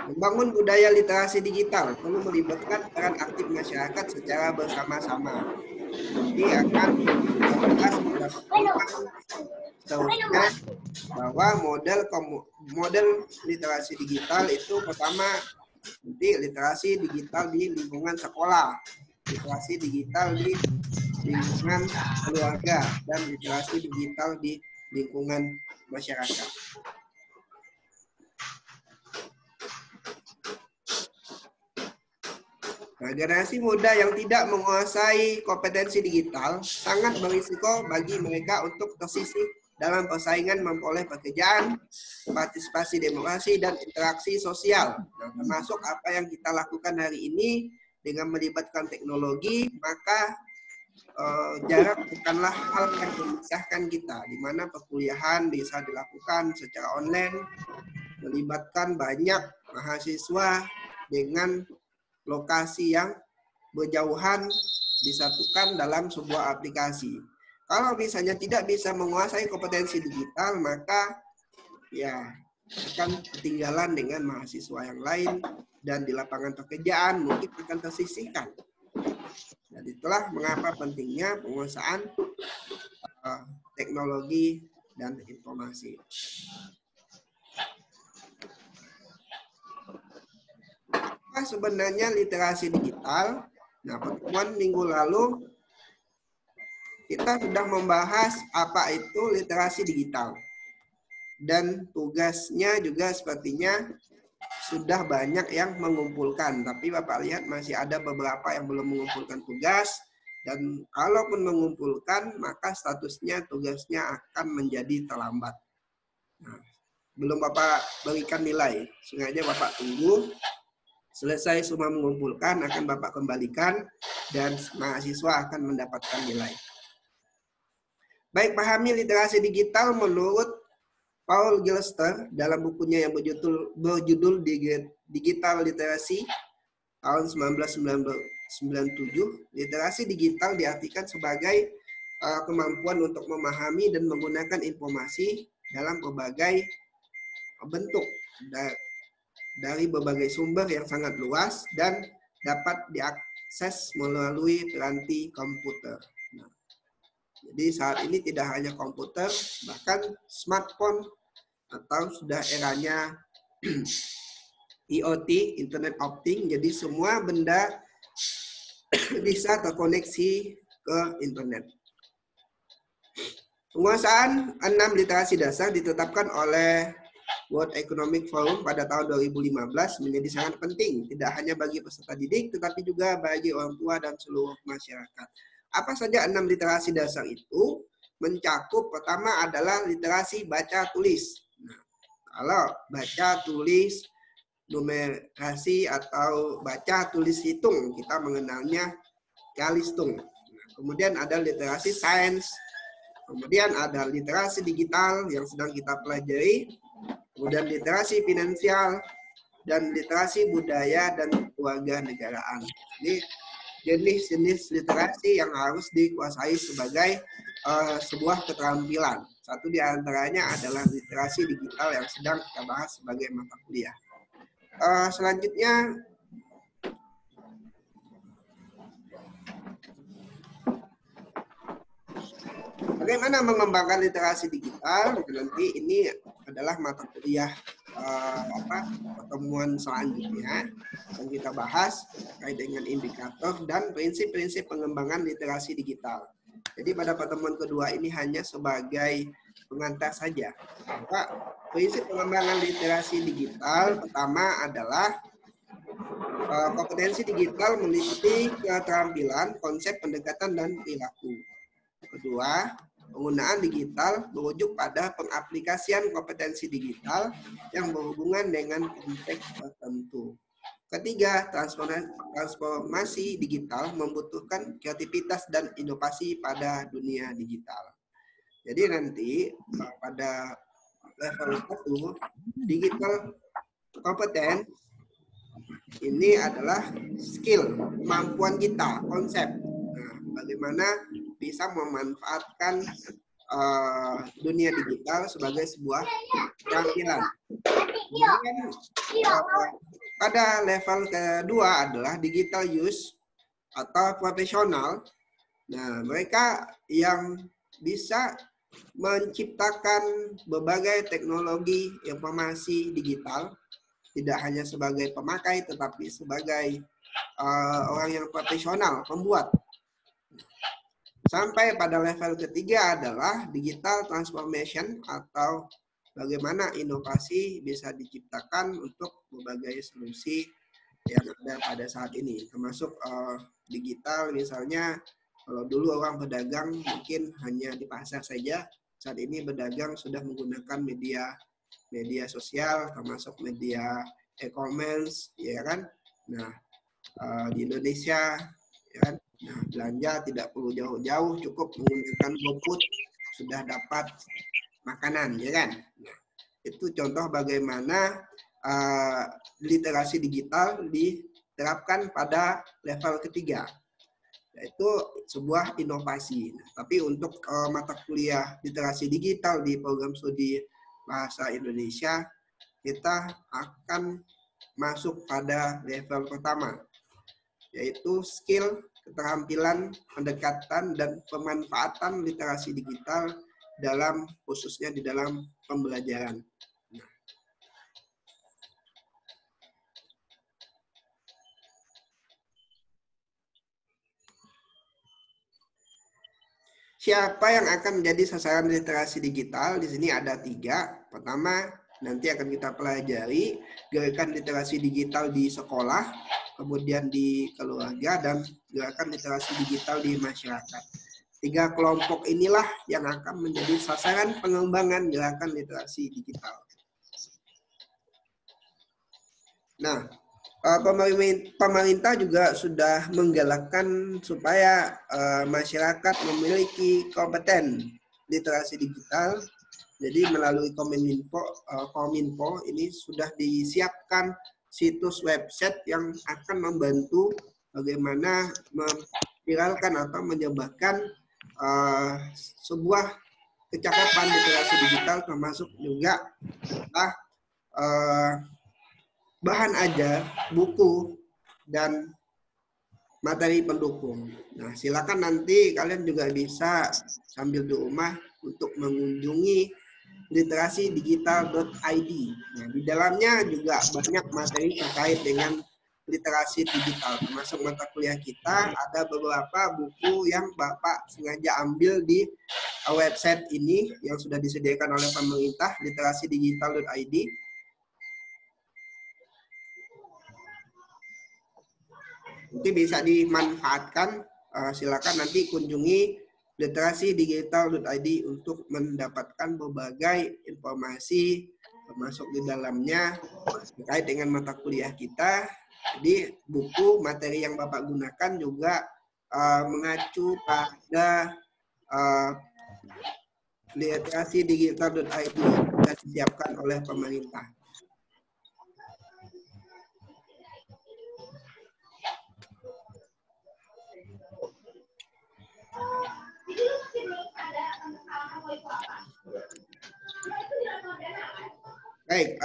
Membangun budaya literasi digital perlu melibatkan peran aktif masyarakat secara bersama-sama. Nanti akan kita bahas pada pertemuan seterusnya bahwa model literasi digital itu pertama nanti literasi digital di lingkungan sekolah, literasi digital di lingkungan keluarga, dan literasi digital di lingkungan masyarakat. Nah, generasi muda yang tidak menguasai kompetensi digital sangat berisiko bagi mereka untuk tersisih dalam persaingan memperoleh pekerjaan, partisipasi demokrasi, dan interaksi sosial. Nah, termasuk apa yang kita lakukan hari ini dengan melibatkan teknologi, maka jarak bukanlah hal yang memisahkan kita, di mana perkuliahan bisa dilakukan secara online, melibatkan banyak mahasiswa dengan lokasi yang berjauhan disatukan dalam sebuah aplikasi. Kalau misalnya tidak bisa menguasai kompetensi digital, maka ya akan ketinggalan dengan mahasiswa yang lain dan di lapangan pekerjaan mungkin akan tersisihkan. Dan itulah mengapa pentingnya penguasaan teknologi dan informasi. Sebenarnya literasi digital. Nah, pertemuan minggu lalu kita sudah membahas apa itu literasi digital. Dan tugasnya juga sepertinya sudah banyak yang mengumpulkan. Tapi Bapak lihat masih ada beberapa yang belum mengumpulkan tugas. Dan kalaupun mengumpulkan, maka statusnya tugasnya akan menjadi terlambat. Nah, belum Bapak berikan nilai. Sengaja Bapak tunggu. Selesai semua mengumpulkan, akan Bapak kembalikan, dan mahasiswa akan mendapatkan nilai. Baik, pahami literasi digital menurut Paul Gilster dalam bukunya yang berjudul Digital Literacy tahun 1997. Literasi digital diartikan sebagai kemampuan untuk memahami dan menggunakan informasi dalam berbagai bentuk dari berbagai sumber yang sangat luas dan dapat diakses melalui piranti komputer. Nah, jadi saat ini tidak hanya komputer, bahkan smartphone atau sudah eranya IoT, Internet of Things, jadi semua benda bisa terkoneksi ke internet. Penguasaan 6 literasi dasar ditetapkan oleh World Economic Forum pada tahun 2015 menjadi sangat penting, tidak hanya bagi peserta didik, tetapi juga bagi orang tua dan seluruh masyarakat. Apa saja 6 literasi dasar itu? Mencakup pertama adalah literasi baca tulis. Nah, kalau baca tulis numerasi atau baca tulis hitung, kita mengenalnya Kalistung. Nah, kemudian ada literasi sains, kemudian ada literasi digital yang sedang kita pelajari, kemudian literasi finansial, dan literasi budaya dan keluarga negaraan. Ini jenis-jenis literasi yang harus dikuasai sebagai sebuah keterampilan. Satu di antaranya adalah literasi digital yang sedang kita bahas sebagai mata kuliah. Selanjutnya, bagaimana mengembangkan literasi digital? Nanti ini adalah mata kuliah pertemuan selanjutnya yang kita bahas terkait dengan indikator dan prinsip-prinsip pengembangan literasi digital. Jadi pada pertemuan kedua ini hanya sebagai pengantar saja. Maka prinsip pengembangan literasi digital pertama adalah kompetensi digital meliputi keterampilan, konsep, pendekatan, dan perilaku. Kedua, penggunaan digital merujuk pada pengaplikasian kompetensi digital yang berhubungan dengan konteks tertentu. Ketiga, transformasi digital membutuhkan kreativitas dan inovasi pada dunia digital. Jadi nanti pada level 1, digital competence ini adalah skill, kemampuan kita, konsep. Nah, bagaimana bisa memanfaatkan dunia digital sebagai sebuah keterampilan. Kemudian pada level kedua adalah digital use atau profesional. Nah, mereka yang bisa menciptakan berbagai teknologi informasi digital, tidak hanya sebagai pemakai, tetapi sebagai orang yang profesional, pembuat. Sampai pada level ketiga adalah digital transformation atau bagaimana inovasi bisa diciptakan untuk berbagai solusi yang ada pada saat ini, termasuk digital misalnya. Kalau dulu orang berdagang mungkin hanya di pasar saja, saat ini berdagang sudah menggunakan media sosial, termasuk media e-commerce, ya kan? Nah, di Indonesia, ya kan? Nah, belanja tidak perlu jauh-jauh, cukup menggunakan GoFood sudah dapat makanan, ya kan? Nah, itu contoh bagaimana literasi digital diterapkan pada level ketiga, yaitu sebuah inovasi. Nah, tapi untuk mata kuliah literasi digital di program studi bahasa Indonesia, kita akan masuk pada level pertama, yaitu skill, keterampilan, pendekatan, dan pemanfaatan literasi digital dalam khususnya di dalam pembelajaran. Siapa yang akan menjadi sasaran literasi digital? Di sini ada 3. Pertama, nanti akan kita pelajari gerakan literasi digital di sekolah, kemudian di keluarga, dan gerakan literasi digital di masyarakat. 3 kelompok inilah yang akan menjadi sasaran pengembangan gerakan literasi digital. Nah, pemerintah juga sudah menggalakkan supaya masyarakat memiliki kompeten literasi digital. Jadi melalui Kominfo ini sudah disiapkan situs website yang akan membantu bagaimana memviralkan atau menyebarkan sebuah kecakapan literasi digital, termasuk juga bahan ajar, buku, dan materi pendukung. Nah, silakan nanti kalian juga bisa sambil di rumah untuk mengunjungi literasidigital.id. Nah, di dalamnya juga banyak materi terkait dengan literasi digital, termasuk mata kuliah kita. Ada beberapa buku yang Bapak sengaja ambil di website ini yang sudah disediakan oleh pemerintah, literasidigital.id. Nanti bisa dimanfaatkan, silakan nanti kunjungi literasidigital.id untuk mendapatkan berbagai informasi termasuk di dalamnya terkait dengan mata kuliah kita. Jadi buku materi yang Bapak gunakan juga mengacu pada literasidigital.id yang disiapkan oleh pemerintah. Baik,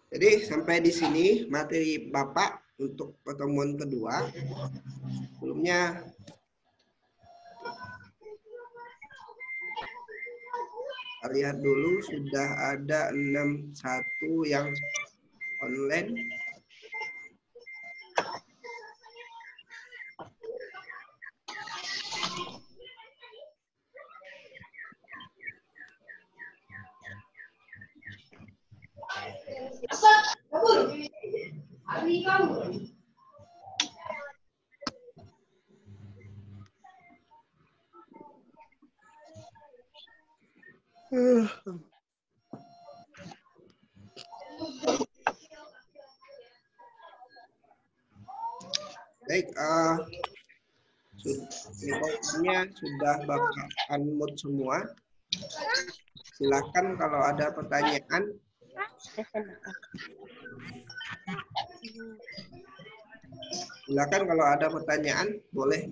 jadi sampai di sini materi Bapak untuk pertemuan kedua. Sebelumnya kita lihat dulu sudah ada 61 yang online. Baik, mikrofonnya sudah Bapak unmute semua. Silakan kalau ada pertanyaan. Silakan kalau ada pertanyaan, boleh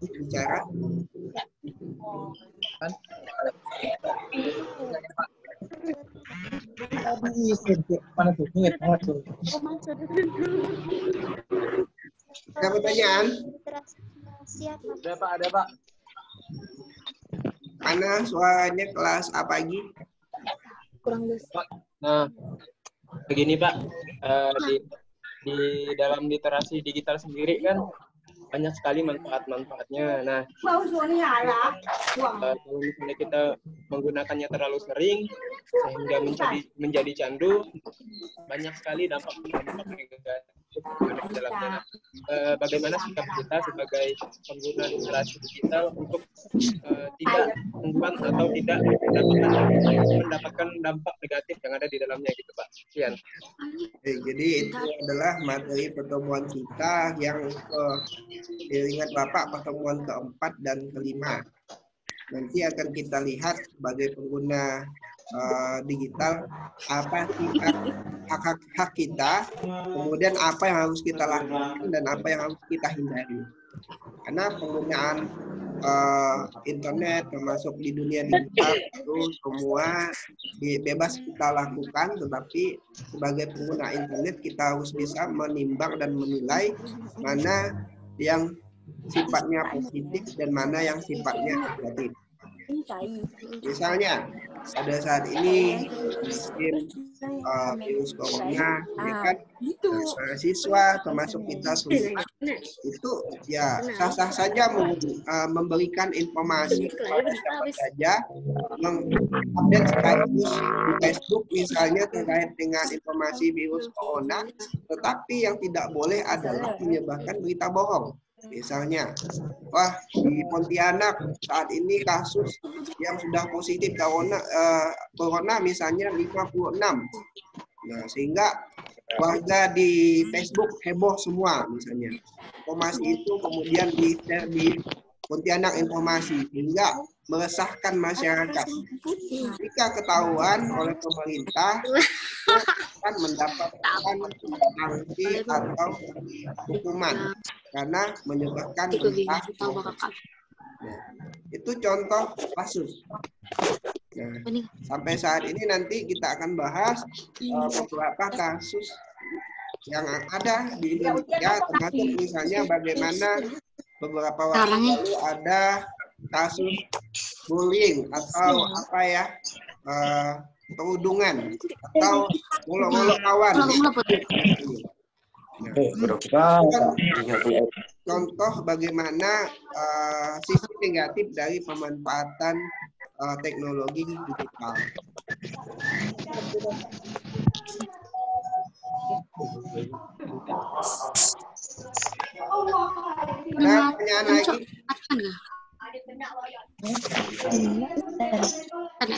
bicara. Mana tuh? Ingat banget tuh. Ada pertanyaan? Ada Pak. Mana suaranya kelas A pagi? Nah, begini Pak, di dalam literasi digital sendiri kan banyak sekali manfaat-manfaatnya. Nah, kalau misalnya kita menggunakannya terlalu sering sehingga menjadi candu, banyak sekali dampak negatif di dalamnya. Nah, bagaimana sikap kita sebagai pengguna literasi digital untuk tidak membuat atau tidak mendapatkan dampak negatif yang ada di dalamnya gitu Pak. Sekian. Jadi itu adalah materi pertemuan kita yang ingat Bapak pertemuan keempat dan kelima. Nanti akan kita lihat sebagai pengguna digital apa sih hak kita, kemudian apa yang harus kita lakukan dan apa yang harus kita hindari. Karena penggunaan internet termasuk di dunia digital itu semua bebas kita lakukan, tetapi sebagai pengguna internet kita harus bisa menimbang dan menilai mana yang sifatnya positif dan mana yang sifatnya negatif. Misalnya pada saat ini musim virus corona, ya kan, mahasiswa termasuk kita semua itu ya sah-sah saja memberikan informasi kepada siapa saja, mengupdate status di Facebook misalnya terkait dengan informasi virus corona, tetapi yang tidak boleh adalah menyebarkan berita bohong. Misalnya, wah di Pontianak saat ini kasus yang sudah positif corona misalnya 56. Nah, sehingga warga di Facebook heboh semua misalnya. Informasi itu kemudian di-share di Pontianak informasi sehingga meresahkan masyarakat. Jika ketahuan oleh pemerintah akan mendapatkan sanksi atau hukuman karena menyebarkan berita bohong. Nah, itu contoh kasus. Nah, sampai saat ini nanti kita akan bahas beberapa kasus yang ada di Indonesia, termasuk misalnya bagaimana beberapa waktu lalu ada kasus bullying atau apa ya, perundungan atau ngolok-ngolok kawan. Contoh bagaimana sisi negatif dari pemanfaatan teknologi digital. Nah, pertanyaan lagi. Ada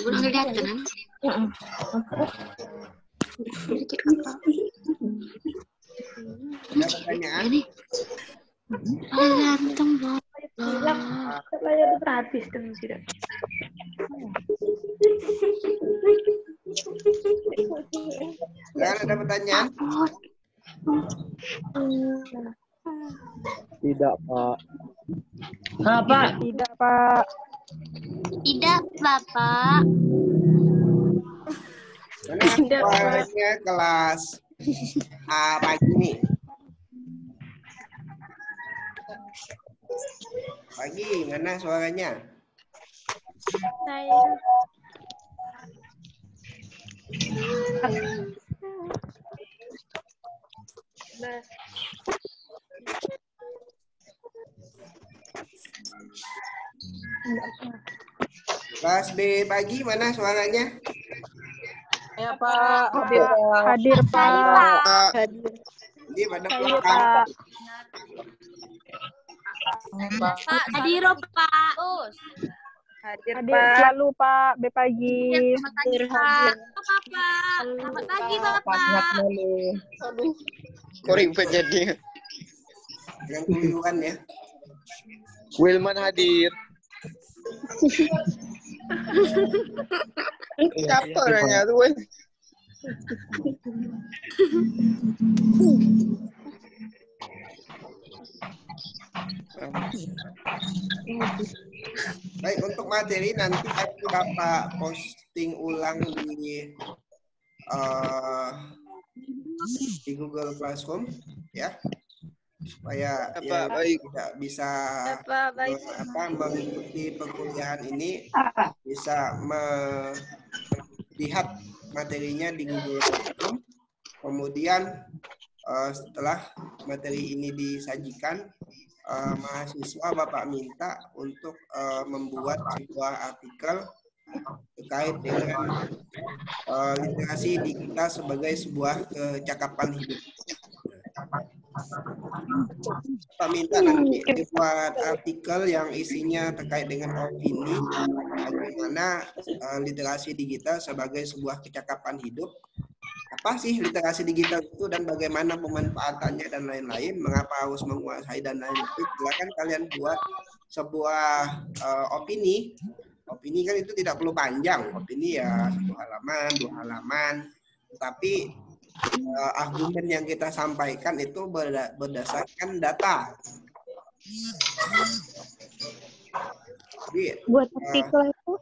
pertanyaan? Ada pertanyaan? Tidak, Pak. Apa? Tidak, Pak. Tidak, Bapak. Mana suaranya kelas A pagi nih? Pagi, mana suaranya? Saya. Kelas B pagi, mana suaranya? Ya, Pak. Hadir, Pak. Ini pada belakang. Pak, hadir, Pak. Hadir selalu, Pak. B pagi. Hadir, Pak. Selamat pagi, Bapak. Aduh, koribet jadi. Yang keliruan ya. Wilman hadir. Siapa orangnya tuh? Baik, untuk materi nanti akan Bapak posting ulang di di Google Classroom ya, supaya Apa, ya baik. tidak bisa Baik. mengikuti perkuliahan ini bisa melihat materinya di Google Classroom. Kemudian setelah materi ini disajikan, mahasiswa Bapak minta untuk membuat sebuah artikel terkait dengan literasi digital sebagai sebuah kecakapan hidup. Bapak minta nanti dibuat artikel yang isinya terkait dengan opini bagaimana literasi digital sebagai sebuah kecakapan hidup. Apa sih literasi digital itu dan bagaimana pemanfaatannya dan lain-lain, mengapa harus menguasai dan lain-lain. Silakan kalian buat sebuah opini. Opini kan itu tidak perlu panjang, opini ya 1 halaman, 2 halaman, tetapi argumen yang kita sampaikan itu berdasarkan data. Jadi, Buat artikel itu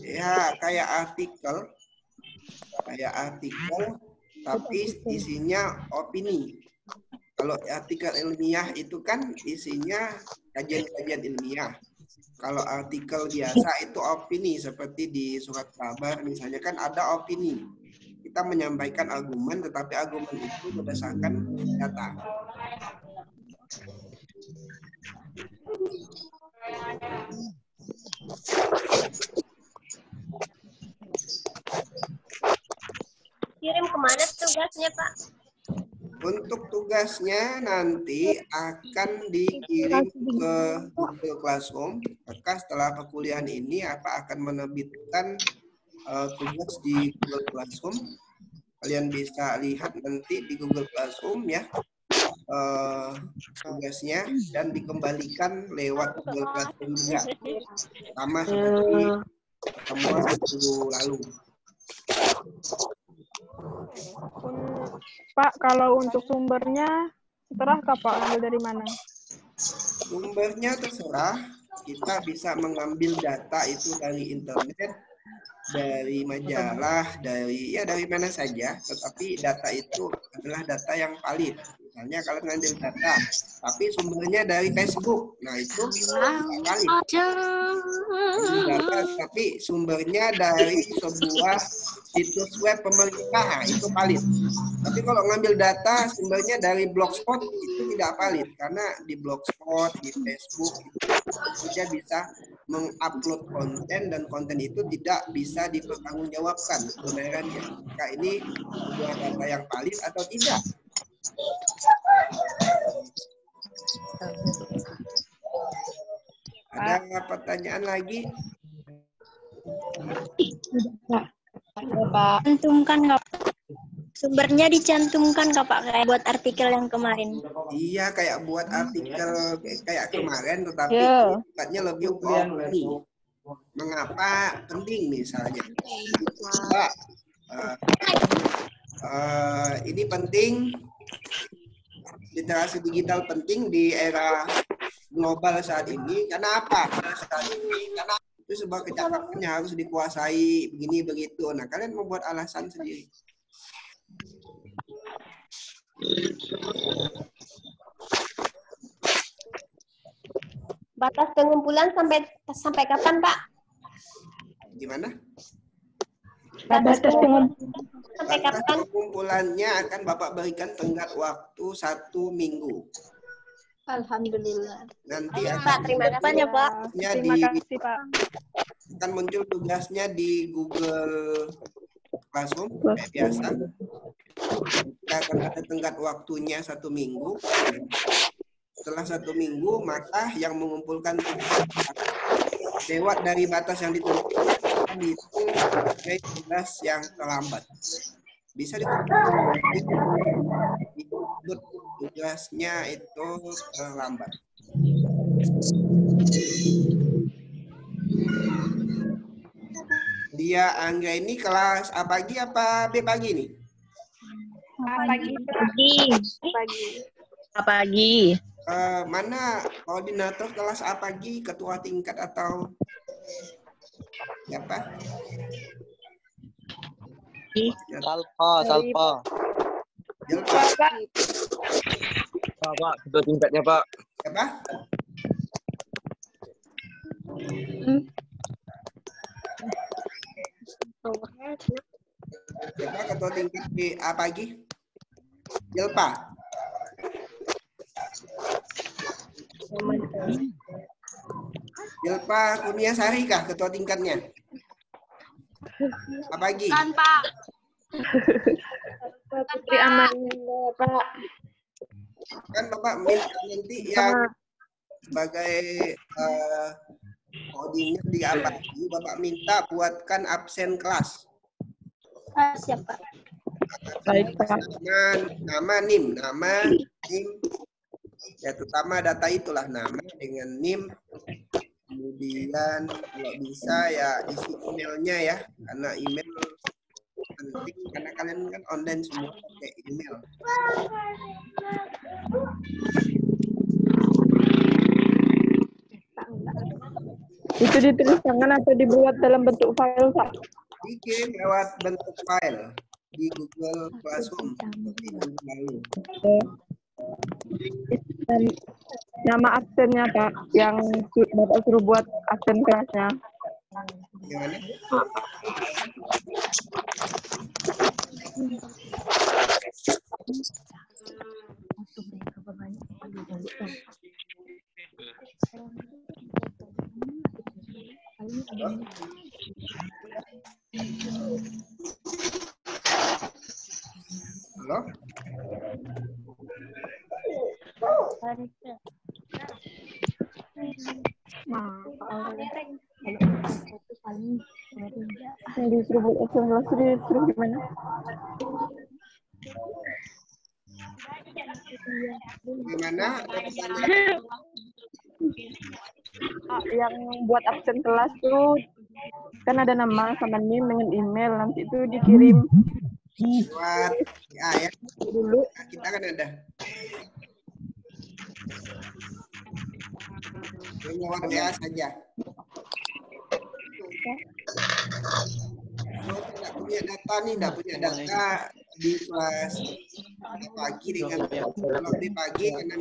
ya kayak artikel, tapi isinya opini. Kalau artikel ilmiah itu kan isinya kajian-kajian ilmiah. Kalau artikel biasa itu opini, seperti di surat kabar misalnya kan ada opini. Kita menyampaikan argumen, tetapi argumen itu berdasarkan data. Kirim kemana tugasnya, Pak? Untuk tugasnya nanti akan dikirim ke Google Classroom. Maka setelah perkuliahan ini akan menerbitkan tugas di Google Classroom. Kalian bisa lihat nanti di Google Classroom ya tugasnya, dan dikembalikan lewat Google Classroom juga, sama seperti pertemuan minggu lalu. Pak, kalau untuk sumbernya terserah Pak ambil dari mana? Sumbernya terserah, kita bisa mengambil data itu dari internet, dari majalah, dari mana saja, tetapi data itu adalah data yang valid. Misalnya kalau ngambil data, tapi sumbernya dari Facebook, nah itu tidak valid. Data, tapi sumbernya dari sebuah situs web pemerintah, itu valid. Tapi kalau ngambil data sumbernya dari Blogspot, itu tidak valid, karena di Blogspot, di Facebook itu dia bisa mengupload konten, dan konten itu tidak bisa dipertanggungjawabkan kebenarannya. Maka ini sebuah data yang valid atau tidak. Ada pertanyaan lagi? Pak. Cantumkan nggak? Sumbernya dicantumkan nggak Pak kayak buat artikel yang kemarin? Iya, kayak buat artikel kayak kemarin, tetapi sifatnya lebih opini. Mengapa penting misalnya? Pak, ini penting, literasi digital penting di era global saat ini. Karena apa? Karena itu sebuah kecakapan yang harus dikuasai begini begitu. Nah, kalian membuat alasan sendiri. Batas pengumpulan sampai kapan, Pak? Gimana? Batas pengumpulan sampai Batas kapan? pengumpulannya akan Bapak berikan tenggat waktu 1 minggu. Alhamdulillah. Nanti Pak, terima kasih ya, Pak. Terima kasih, Pak. akan muncul tugasnya di Google Classroom kayak biasa. Kita akan ada tenggat waktunya 1 minggu. Setelah 1 minggu, maka yang mengumpulkan lewat dari batas yang ditentukan itu sebagai tugas yang terlambat. Bisa disebut tugasnya itu terlambat. Dia Angga ini kelas A pagi apa B pagi nih? Pagi. Pagi. Mana koordinator kelas A pagi, ketua tingkat atau siapa? Salpa, Salpa. Jelpa. Pak, ketua tingkatnya, Pak. Siapa? Siapa ketua tingkat di A pagi? Jelpa. Jelpa Kurnia Sari kah ketua tingkatnya? A pagi. Kan, Pak. Putri Amanda, Pak. Kan Bapak minta nanti yang sebagai koordinator di A pagi, Bapak minta buatkan absen kelas. Siapa? Baik, Pak. Nama NIM, ya terutama data itulah nama dengan NIM, kemudian kalau bisa ya isi emailnya ya, karena email penting karena kalian kan online semua pakai email. Itu ditulis tangan atau dibuat dalam bentuk file, Pak? Bikin lewat bentuk file di Google Classroom seperti minggu lalu. Dan nama absennya, Pak, yang Bapak suruh buat absen kelasnya. Gimana? Halo? Yang disuruh buat absen kelas itu disuruh gimana? Gimana? Ada pertanyaan? Yang buat absen kelas tuh kan ada nama sama NIM dengan email, nanti itu dikirim Buat ya, dulu. nah, kita kan ada. Lewat WA saja. Kalau tidak punya data nih, tidak punya data di kelas pagi dengan kalau di pagi karena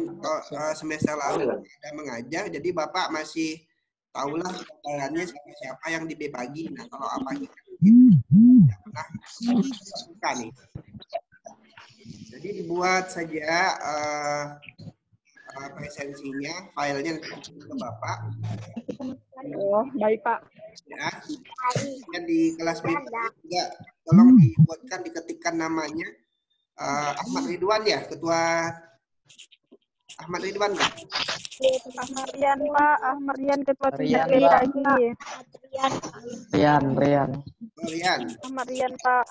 semester lalu ada mengajar, jadi Bapak masih tahulah jalannya siapa yang di B pagi. Nah kalau A pagi kan tidak pernah buka nih. Jadi dibuat saja presensinya, filenya nanti ke Bapak. Oh, baik, Pak. Ya, dan di kelas B juga tolong dibuatkan, diketikkan namanya Ahmad Ridwan ya, Ketua Ahmad Ridwan kan? Ahmad Rian, Pak. Ahmad Rian, Ketua Rian, tingkat Pak. lagi. Rian. Oh, Rian. Ahmad Rian, Pak.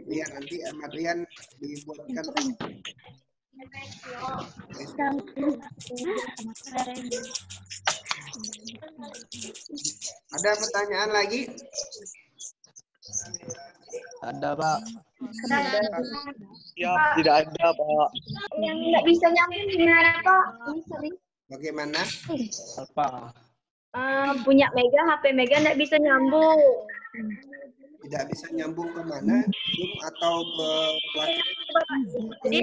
Rian, nanti Ahmad Rian dibuatkan. Ada pertanyaan lagi? Ada, Pak. Ya, tidak ada, Pak. Yang nggak bisa nyambung gimana, Pak? Ini sering. Bagaimana? Apa? Punya Mega, HP Mega nggak bisa nyambung. Tidak bisa nyambung ke mana? Zoom atau ke WhatsApp? Jadi,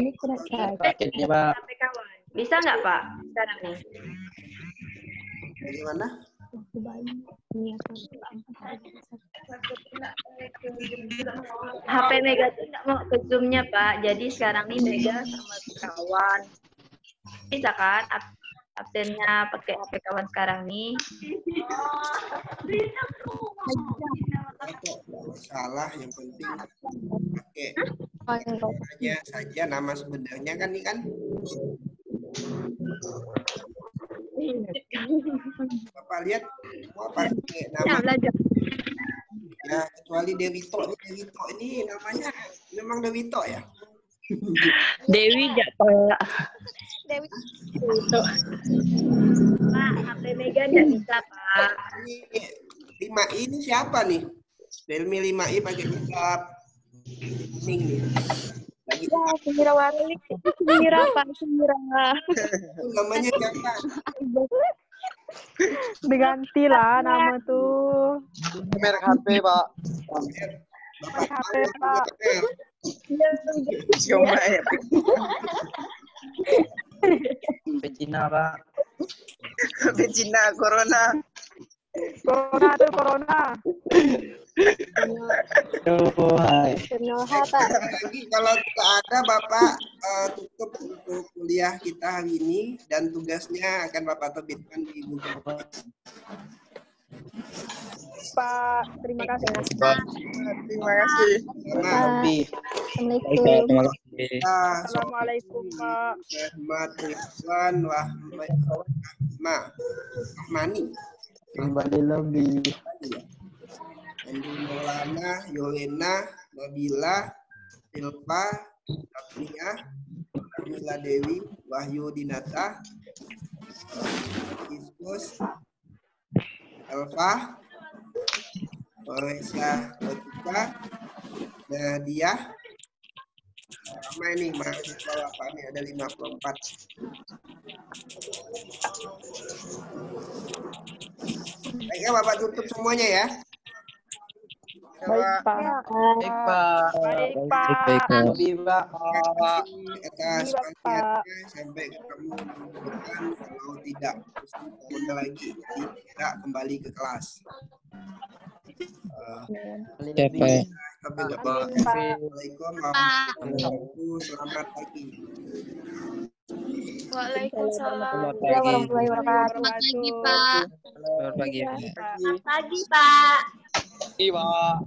Paketnya, Pak. HP kawan. Bisa nggak, Pak? Sekarang nih. Bagaimana? HP Mega tuh nggak mau ke Zoom-nya, Pak. Jadi sekarang nih Mega sama kawan. Bisa kan? Absennya pakai HP kawan sekarang nih. Salah, yang penting pakai saja nama sebenarnya kan ini kan. Bapak lihat mau pakai nama ya, kecuali Dewito ini namanya memang Dewito ya. Dewi jatuh. Dewi itu. Pak, HP Mega nggak bisa, Pak. Ini 5i ini siapa nih? Delmi 5i pakai makeup kuning nih. Lagi Semirawati. Semira, Pak. Semira. itu namanya siapa? Diganti lah nama tuh. Merek HP, Pak. Bapak HP, tahu Pak. Mel. Coba ya. Sampai Cina, Pak. Sampai Cina, corona. Corona tuh, corona. Hai. Konoha, Pak. Lagi kalau tidak ada Bapak tutup untuk kuliah kita hari ini dan tugasnya akan Bapak terbitkan di Google Docs. Pak, terima kasih. Terima kasih. Karena Lebih. Assalamualaikum. kita Assalamualaikum, Pak. Ahmad Ridwan Rahmani, Kembali lebih. Andi Maulana, Yolena, Nabila, Silva, Afia, Kamila Dewi, Wahyu Dinata, Iskus, Elva, Malaysia Otika, Nadia. Sama ini mahasiswa Bapak ini ada 54. Baiknya Bapak tutup semuanya ya. Baik, Pak. Baik, Pak. Baik, Pak. Lebih, Pak. Atas Iya, Pak. perhatiannya, sampai ketemu minggu depan. Kalau tidak corona lagi, jadi tidak kembali ke kelas. Lebih. Sampai jumpa. Amin, Pak. Assalamualaikum warahmatullahi wabarakatuh. Selamat pagi. Waalaikumsalam. Warahmatullahi wabarakatuh. Selamat pagi, Pak. Selamat pagi. Iya. Pagi, Pak. Iya, Pak.